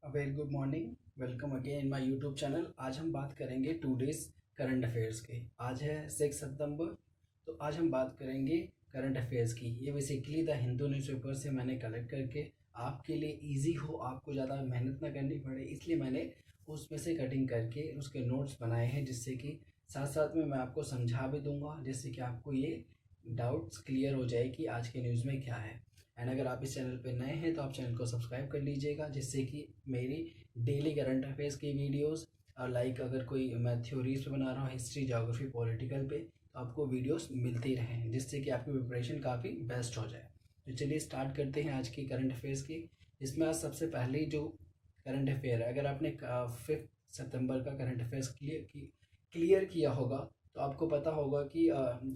Very good morning. Welcome again in my YouTube channel. आज हम बात करेंगे टू डेज करंट अफेयर्स के। आज है 6 सितंबर। तो आज हम बात करेंगे करंट अफेयर्स की। ये बेसिकली द हिंदू न्यूज़पेपर से मैंने कलेक्ट करके आपके लिए इजी हो, आपको ज़्यादा मेहनत ना करनी पड़े, इसलिए मैंने उसमें से कटिंग करके उसके नोट्स बनाए हैं, जिससे कि साथ साथ में मैं आपको समझा भी दूंगा, जिससे कि आपको ये डाउट्स क्लियर हो जाए कि आज के न्यूज़ में क्या है। एंड अगर आप इस चैनल पे नए हैं तो आप चैनल को सब्सक्राइब कर लीजिएगा, जिससे कि मेरी डेली करंट अफेयर्स की वीडियोस और लाइक अगर कोई मैं थ्योरीज पे बना रहा हूँ, हिस्ट्री, ज्योग्राफी, पॉलिटिकल पे, तो आपको वीडियोस मिलती रहें, जिससे कि आपकी प्रिपरेशन काफ़ी बेस्ट हो जाए। तो चलिए स्टार्ट करते हैं आज की करंट अफेयर्स की। इसमें आज सबसे पहले जो करंट अफेयर है, अगर आपने 5 सितंबर का करंट अफेयर्स क्लियर किया होगा तो आपको पता होगा कि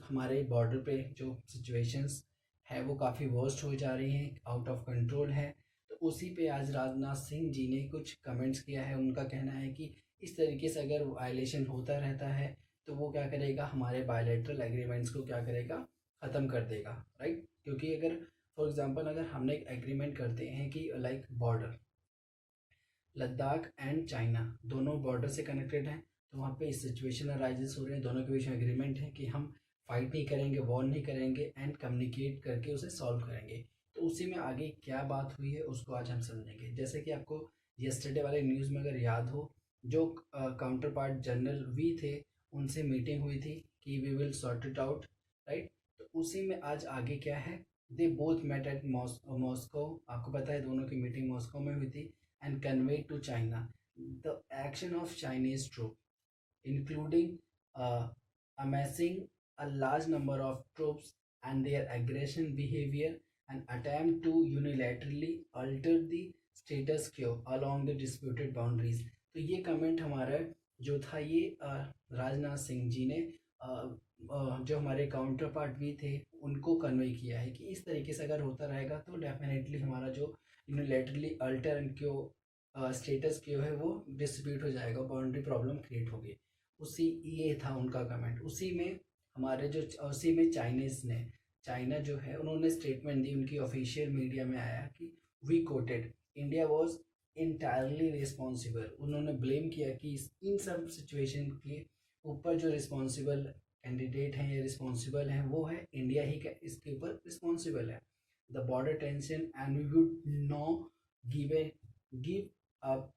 हमारे बॉर्डर पे जो सिचुएशंस है वो काफ़ी वर्स्ट हो जा रही हैं, आउट ऑफ कंट्रोल है। तो उसी पे आज राजनाथ सिंह जी ने कुछ कमेंट्स किया है। उनका कहना है कि इस तरीके से अगर वायलेशन होता रहता है तो वो क्या करेगा, हमारे बायलैटरल एग्रीमेंट्स को क्या करेगा, ख़त्म कर देगा। राइट, क्योंकि अगर फॉर एग्जांपल अगर हमने एक एग्रीमेंट करते हैं कि like border Ladakh and China दोनों बॉर्डर से कनेक्टेड हैं, तो वहाँ पे सिचुएशन अराइजेस हो रहे हैं, दोनों के बीच में एग्रीमेंट है कि हम फाइट नहीं करेंगे, वॉर नहीं करेंगे, एंड कम्युनिकेट करके उसे सॉल्व करेंगे। तो उसी में आगे क्या बात हुई है उसको आज हम समझेंगे। जैसे कि आपको यस्टरडे वाले न्यूज़ में अगर याद हो, जो काउंटर पार्ट जनरल वी थे, उनसे मीटिंग हुई थी कि we will sort it out. Right, तो उसी में आज आगे क्या है, they both met at Moscow. आपको पता है दोनों की मीटिंग मॉस्को में हुई थी। And conveyed to China the action of Chinese troops, including uh, amassing a large number of troops and their aggression behavior and attempt to unilaterally alter the status quo along the disputed boundaries। तो ये comment हमारा जो था ये राजनाथ सिंह जी ने जो हमारे counter part भी थे उनको कन्वे किया है कि इस तरीके से अगर होता रहेगा तो डेफिनेटली हमारा जो यूनिलेटरली अल्टर एंड क्यों स्टेटस क्यों है वो डिस्प्यूट हो जाएगा, बाउंड्री प्रॉब्लम क्रिएट होगी। उसी ये था उनका कमेंट। उसी में हमारे जो उसी में चाइना जो है उन्होंने स्टेटमेंट दी, उनकी ऑफिशियल मीडिया में आया कि we quoted India was entirely responsible. उन्होंने ब्लेम किया कि इन सब सिचुएशन के ऊपर जो रिस्पॉन्सिबल कैंडिडेट हैं या रिस्पॉन्सिबल हैं वो है इंडिया ही का, इसके ऊपर रिस्पॉन्सिबल है the border tension and we would no give up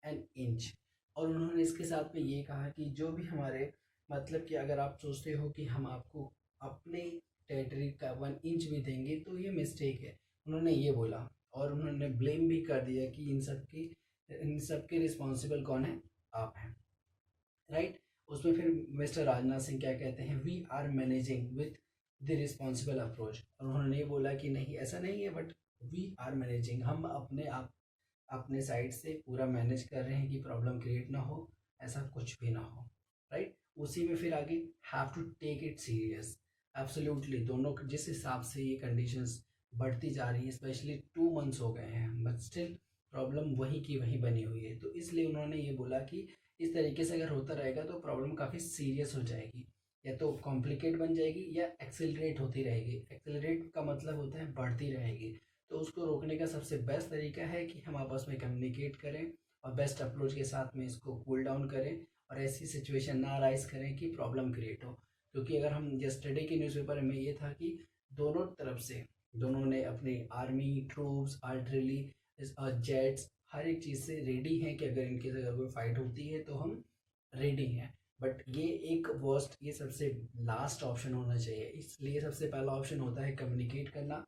an inch. और उन्होंने इसके साथ में ये कहा कि जो भी हमारे मतलब कि अगर आप सोचते हो कि हम आपको अपने टेरिटरी का 1 इंच भी देंगे तो ये मिस्टेक है, उन्होंने ये बोला। और उन्होंने ब्लेम भी कर दिया कि इन सब के रिस्पॉन्सिबल कौन है, आप हैं। राइट, उसमें फिर मिस्टर राजनाथ सिंह क्या कहते हैं, we are managing with the responsible approach. और उन्होंने ये बोला कि नहीं ऐसा नहीं है, बट वी आर मैनेजिंग, हम अपने साइड से पूरा मैनेज कर रहे हैं कि प्रॉब्लम क्रिएट ना हो, ऐसा कुछ भी ना हो। राइट, उसी में फिर आगे have to take it serious. Absolutely दोनों जिस हिसाब से ये कंडीशंस बढ़ती जा रही है, स्पेशली 2 मंथ्स हो गए हैं बट स्टिल प्रॉब्लम वही की वही बनी हुई है। तो इसलिए उन्होंने ये बोला कि इस तरीके से अगर होता रहेगा तो प्रॉब्लम काफ़ी सीरियस हो जाएगी, या तो कॉम्प्लिकेट बन जाएगी या एक्सेलरेट होती रहेगी। एक्सेलरेट का मतलब होता है बढ़ती रहेगी। तो उसको रोकने का सबसे बेस्ट तरीका है कि हम आपस में कम्युनिकेट करें और बेस्ट अप्रोच के साथ में इसको कूल डाउन करें, और ऐसी सिचुएशन ना राइज करें कि प्रॉब्लम क्रिएट हो। क्योंकि अगर हम यस्टरडे के न्यूज़पेपर में ये था कि दोनों तरफ से दोनों ने अपनी आर्मी, ट्रूप्स, आर्टिलरी, जेट्स, हर एक चीज़ से रेडी हैं कि अगर इनके अगर कोई फाइट होती है तो हम रेडी हैं। बट ये एक वर्स्ट, ये सबसे लास्ट ऑप्शन होना चाहिए। इसलिए सबसे पहला ऑप्शन होता है कम्युनिकेट करना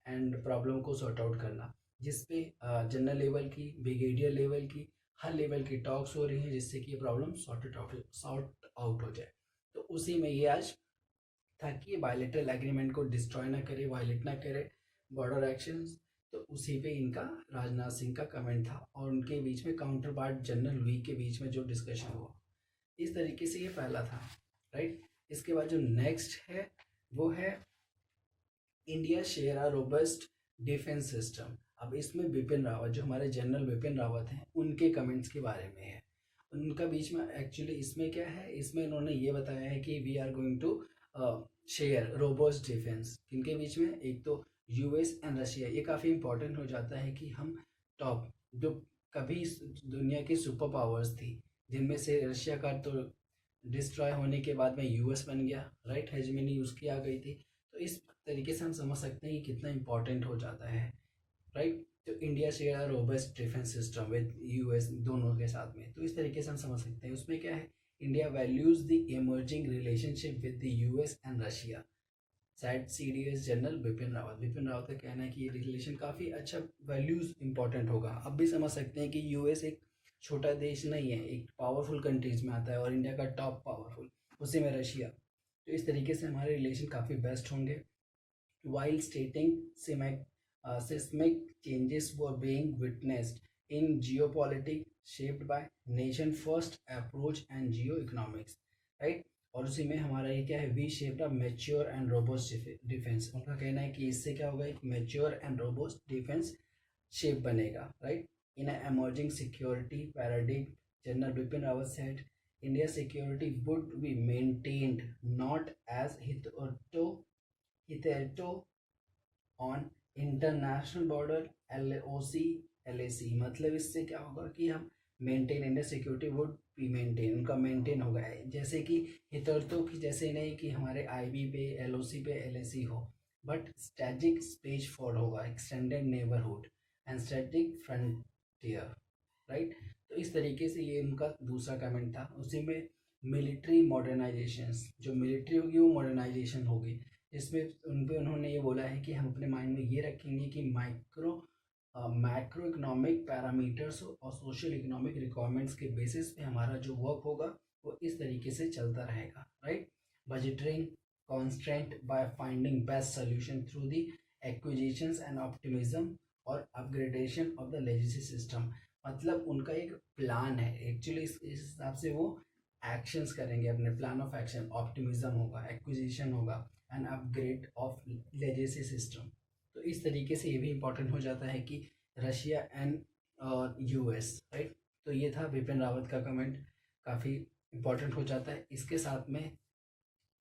एंड प्रॉब्लम को सॉर्ट आउट करना, जिस पे जनरल लेवल की, ब्रिगेडियर लेवल की, हर लेवल की टॉक्स हो रही हैं, जिससे कि ये प्रॉब्लम सॉर्ट आउट हो जाए। तो उसी में ये आज था कि बायलेटरल एग्रीमेंट को डिस्ट्रॉय ना करे, वायलेट ना करे, बॉर्डर एक्शंस। तो उसी पे इनका राजनाथ सिंह का कमेंट था और उनके बीच में काउंटर पार्ट जनरल वी के बीच में जो डिस्कशन हुआ, इस तरीके से ये पहला था। राइट, इसके बाद जो नेक्स्ट है वो है इंडिया शेयर आ रोबस्ट डिफेंस सिस्टम। अब इसमें बिपिन रावत, जो हमारे जनरल बिपिन रावत हैं, उनके कमेंट्स के बारे में है। उनका बीच में एक्चुअली इसमें क्या है, इसमें इन्होंने ये बताया है कि we are going to share robust defence. किनके बीच में, एक तो यूएस एंड रशिया। ये काफ़ी इंपॉर्टेंट हो जाता है कि हम टॉप जो कभी दुनिया की सुपर पावर्स थी, जिनमें से रशिया का तो डिस्ट्रॉय होने के बाद में यूएस बन गया, राइट, हेजमनी उसकी आ गई थी। तो इस तरीके से हम समझ सकते हैं कि कितना इंपॉर्टेंट हो जाता है, राइट। तो India share a robust defence system with US दोनों के साथ में, तो इस तरीके से हम समझ सकते हैं। उसमें क्या है, India values the emerging relationship with the US and Russia, sad CDS general Bipin Rawat का कहना है कि ये रिलेशन काफ़ी अच्छा, वैल्यूज इंपॉर्टेंट होगा। अब भी समझ सकते हैं कि यूएस एक छोटा देश नहीं है, एक पावरफुल कंट्रीज में आता है, और इंडिया का टॉप पावरफुल, उसी में रशिया। तो इस तरीके से हमारे रिलेशन काफ़ी बेस्ट होंगे। while stating seismic changes were being witnessed in geopolitics shaped by nation first approach and geoeconomics, right। और उसी में हमारा ये क्या है, V shaped a mature and robust defence. उनका कहना है कि इससे क्या होगा, एक mature and robust defence shape बनेगा, right. In a emerging security paradigm, General Bipin Rawat said, India's security would be maintained not as hitherto on international border, LOC LAC, मतलब इससे क्या होगा कि हम maintain India security would be maintain, उनका maintain होगा। जैसे कि हितर्तो की जैसे नहीं कि हमारे IB पे LOC पे LAC हो, बट स्ट्रेटेजिक स्पेस फॉर होगा, extended neighbourhood and strategic frontier, right. तो इस तरीके से ये उनका दूसरा कमेंट था। उसी में मिलिट्री मॉडर्नाइजेशन, जो मिलिट्री होगी वो मॉडर्नाइजेशन होगी, इसमें उन पे उन्होंने ये बोला है कि हम अपने माइंड में ये रखेंगे कि मैक्रो इकोनॉमिक पैरामीटर्स और सोशल इकोनॉमिक रिक्वायरमेंट्स के बेसिस पे हमारा जो वर्क होगा वो इस तरीके से चलता रहेगा, right. Budgeting constant by finding best solution through the acquisitions and optimism और upgradation of the legislative system, मतलब उनका एक प्लान है एक्चुअली, इस हिसाब से वो एक्शंस करेंगे, अपने प्लान ऑफ एक्शन, ऑप्टिमिज्म होगा, एक्विजिशन होगा and upgrade of legacy system. तो इस तरीके से ये भी इम्पोर्टेंट हो जाता है कि रशिया एंड यूएस, राइट। तो ये था बिपिन रावत का कमेंट, काफ़ी इम्पोर्टेंट हो जाता है। इसके साथ में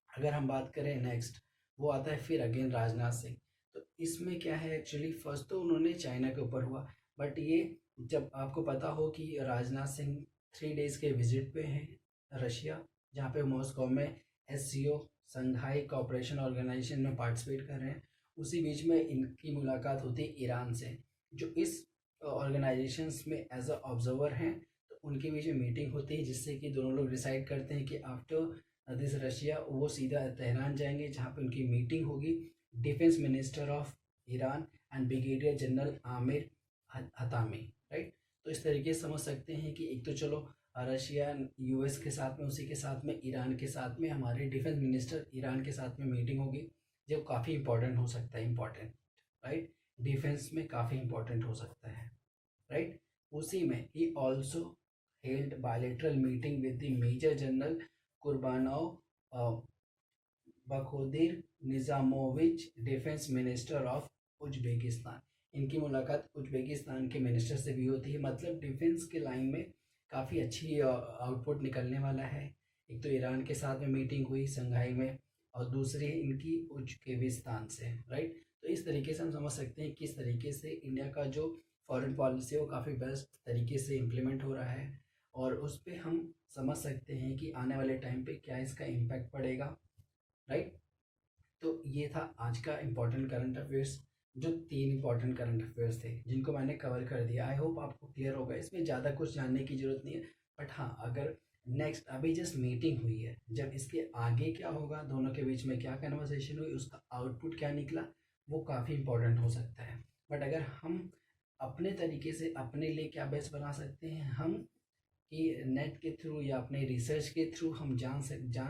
अगर हम बात करें नेक्स्ट, वो आता है फिर अगेन राजनाथ सिंह। तो इसमें क्या है, एक्चुअली फर्स्ट तो उन्होंने चाइना के ऊपर हुआ, बट ये जब आपको पता हो कि राजनाथ सिंह 3 डेज़ के विजिट पे हैं रशिया, जहाँ पे मॉस्को में SCO संघाई कोऑपरेशन ऑर्गेनाइजेशन में पार्टिसिपेट कर रहे हैं, उसी बीच में इनकी मुलाकात होती है ईरान से, जो इस ऑर्गेनाइजेशंस में एज अ ऑब्जर्वर हैं। तो उनके बीच में मीटिंग होती है, जिससे कि दोनों लोग डिसाइड करते हैं कि आफ्टर दिस रशिया वो सीधा तेहरान जाएंगे, जहाँ पे उनकी मीटिंग होगी defence minister of Iran and brigadier general Amir Hatami, right. तो इस तरीके से समझ सकते हैं कि एक तो चलो रशिया यूएस के साथ में, उसी के साथ में ईरान के साथ में हमारे डिफेंस मिनिस्टर ईरान के साथ में मीटिंग होगी, जो काफ़ी इंपॉर्टेंट हो सकता है, इंपॉर्टेंट, राइट, डिफेंस में काफ़ी इंपॉर्टेंट हो सकता है, राइट। उसी में ही also held bilateral meeting with the major general Kurbanov Bakhodir Nizamovich, defence minister of Uzbekistan. इनकी मुलाकात उज्बेकिस्तान के मिनिस्टर से भी होती है, मतलब डिफेंस के लाइन में काफ़ी अच्छी आउटपुट निकलने वाला है। एक तो ईरान के साथ में मीटिंग हुई संघाई में, और दूसरी इनकी उज्बेकिस्तान से, राइट। तो इस तरीके से हम समझ सकते हैं किस तरीके से इंडिया का जो फॉरेन पॉलिसी है वो काफ़ी बेस्ट तरीके से इम्प्लीमेंट हो रहा है, और उस पर हम समझ सकते हैं कि आने वाले टाइम पे क्या इसका इम्पैक्ट पड़ेगा, राइट। तो ये था आज का इम्पोर्टेंट करंट अफेयर्स, जो 3 इम्पोर्टेंट करंट अफेयर्स थे जिनको मैंने कवर कर दिया। आई होप आपको क्लियर होगा, इसमें ज़्यादा कुछ जानने की ज़रूरत नहीं है। बट हाँ, अगर नेक्स्ट अभी जस्ट मीटिंग हुई है, जब इसके आगे क्या होगा, दोनों के बीच में क्या कन्वर्सेशन हुई, उसका आउटपुट क्या निकला, वो काफ़ी इंपॉर्टेंट हो सकता है। बट अगर हम अपने तरीके से अपने लिए क्या बेस्ट बना सकते हैं, हम कि नेट के थ्रू या अपने रिसर्च के थ्रू हम जान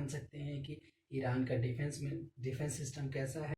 सकते हैं कि ईरान का डिफेंस सिस्टम कैसा है।